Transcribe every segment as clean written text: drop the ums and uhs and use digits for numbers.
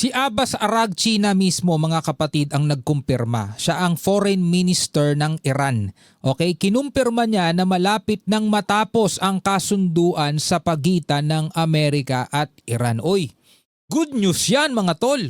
Si Abbas Araghchi na mismo mga kapatid ang nagkumpirma. Siya ang foreign minister ng Iran. Okay, kinumpirma niya na malapit nang matapos ang kasunduan sa pagitan ng Amerika at Iran. Oy, good news yan mga tol.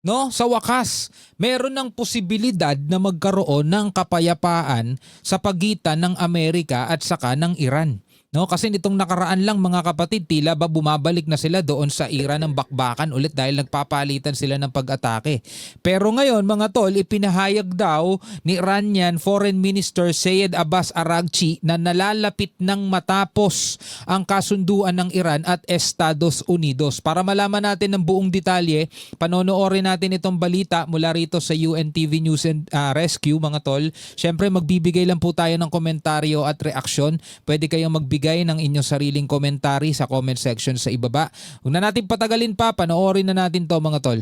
No, sa wakas, meron ng posibilidad na magkaroon ng kapayapaan sa pagitan ng Amerika at saka ng Iran. No, kasi nitong nakaraan lang mga kapatid, tila ba bumabalik na sila doon sa era ng bakbakan ulit dahil nagpapalitan sila ng pag-atake. Pero ngayon mga tol, ipinahayag daw ni Iranian Foreign Minister Syed Abbas Araghchi na nalalapit nang matapos ang kasunduan ng Iran at Estados Unidos. Para malaman natin ng buong detalye, panonoorin natin itong balita mula rito sa UNTV News and Rescue mga tol. Siyempre magbibigay lang po tayo ng komentaryo at reaksyon. Pwede kayong magbigay ng inyong sariling komentary sa comment section sa ibaba. Huwag na natin patagalin pa, panoorin na natin to mga tol.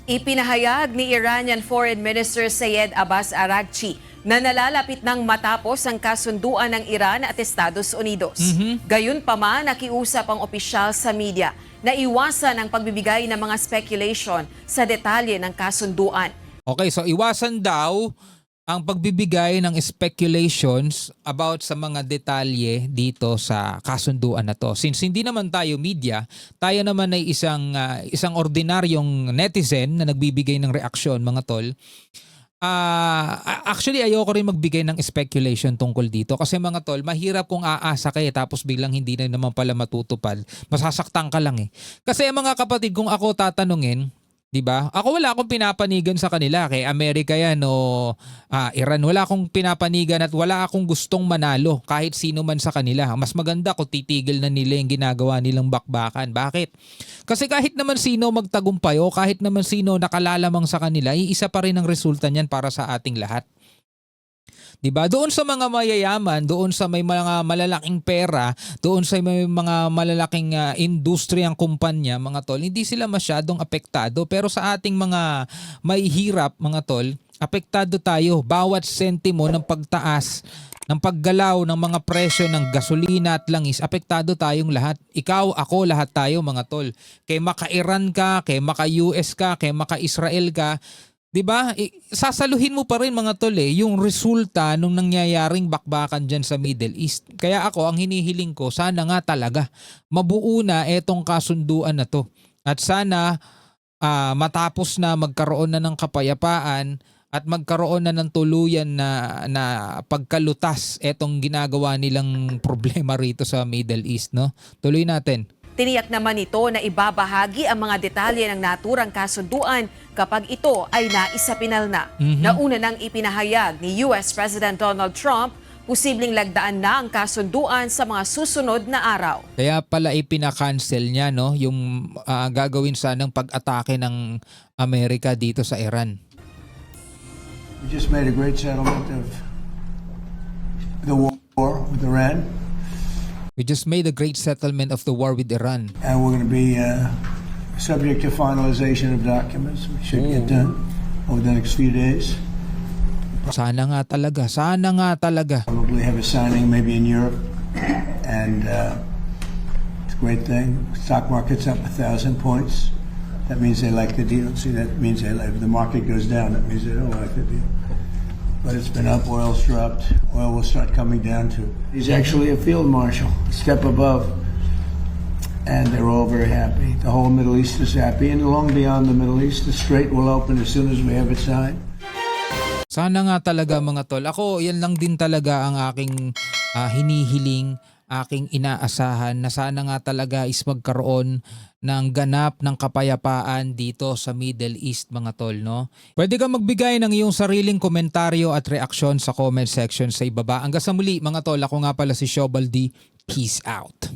Ipinahayag ni Iranian Foreign Minister Syed Abbas Araghchi na nalalapit nang matapos ang kasunduan ng Iran at Estados Unidos. Gayunpaman, nakiusap ang opisyal sa media na iwasan ang pagbibigay ng mga speculation sa detalye ng kasunduan. Okay, so iwasan daw ang pagbibigay ng speculations about sa mga detalye dito sa kasunduan na to. Since hindi naman tayo media, tayo naman ay isang ordinaryong netizen na nagbibigay ng reaksyon mga tol. Actually ayoko rin magbigay ng speculation tungkol dito kasi mga tol, mahirap kung aasa ka tapos biglang hindi na naman pala matutupad. Masasaktan ka lang eh. Kasi mga kapatid, kung ako tatanungin, diba? Ako wala akong pinapanigan sa kanila kay Amerika yan o Iran. Wala akong pinapanigan at wala akong gustong manalo kahit sino man sa kanila. Mas maganda kung titigil na nila yung ginagawa nilang bakbakan. Bakit? Kasi kahit naman sino magtagumpay o kahit naman sino nakalalamang sa kanila, iisa pa rin ang resulta niyan para sa ating lahat. Diba? Doon sa mga mayayaman, doon sa may mga malalaking pera, doon sa may mga malalaking industriyang kumpanya, mga tol, hindi sila masyadong apektado. Pero sa ating mga may hirap, mga tol, apektado tayo. Bawat sentimo ng pagtaas, ng paggalaw ng mga presyo ng gasolina at langis, apektado tayong lahat. Ikaw, ako, lahat tayo mga tol. Kay maka-Iran ka, kay maka-US ka, kay maka-Israel ka, diba? Sasaluhin mo pa rin mga tol yung resulta nung nangyayaring bakbakan dyan sa Middle East. Kaya ako, ang hinihiling ko, sana nga talaga mabuo na etong kasunduan na to. At sana matapos na magkaroon na ng kapayapaan at magkaroon na ng tuluyan na pagkalutas etong ginagawa nilang problema rito sa Middle East. No? Tuloy natin. Tiniyak naman ito na ibabahagi ang mga detalye ng naturang kasunduan kapag ito ay naisapinal na. Nauna nang ipinahayag ni US President Donald Trump, posibleng lagdaan na ang kasunduan sa mga susunod na araw. Kaya pala ipina-cancel niya no, yung gagawin sanang pag-atake ng Amerika dito sa Iran. We just made a great settlement of the war with Iran. We just made a great settlement of the war with Iran. And we're going to be subject to finalization of documents. We should get done over the next few days. Sana nga talaga, sana nga talaga. Probably have a signing maybe in Europe. And it's a great thing. Stock market's up 1,000 points. That means they like the deal. See, that means they like, if the market goes down, that means they don't like the deal. But it's been up, oil's dropped. Oil will start coming down too. He's actually a field marshal, a step above. And they're all very happy. The whole Middle East is happy. And long beyond the Middle East, the Strait will open as soon as we have it signed. Sana nga talaga mga tol. Ako, yan lang din talaga ang aking hinihiling, aking inaasahan na sana nga talaga is magkaroon ng ganap ng kapayapaan dito sa Middle East mga tol, no? Pwede kang magbigay ng iyong sariling komentaryo at reaksyon sa comment section sa ibaba. Hanggang sa muli mga tol, ako nga pala si Shobaldi. Peace out.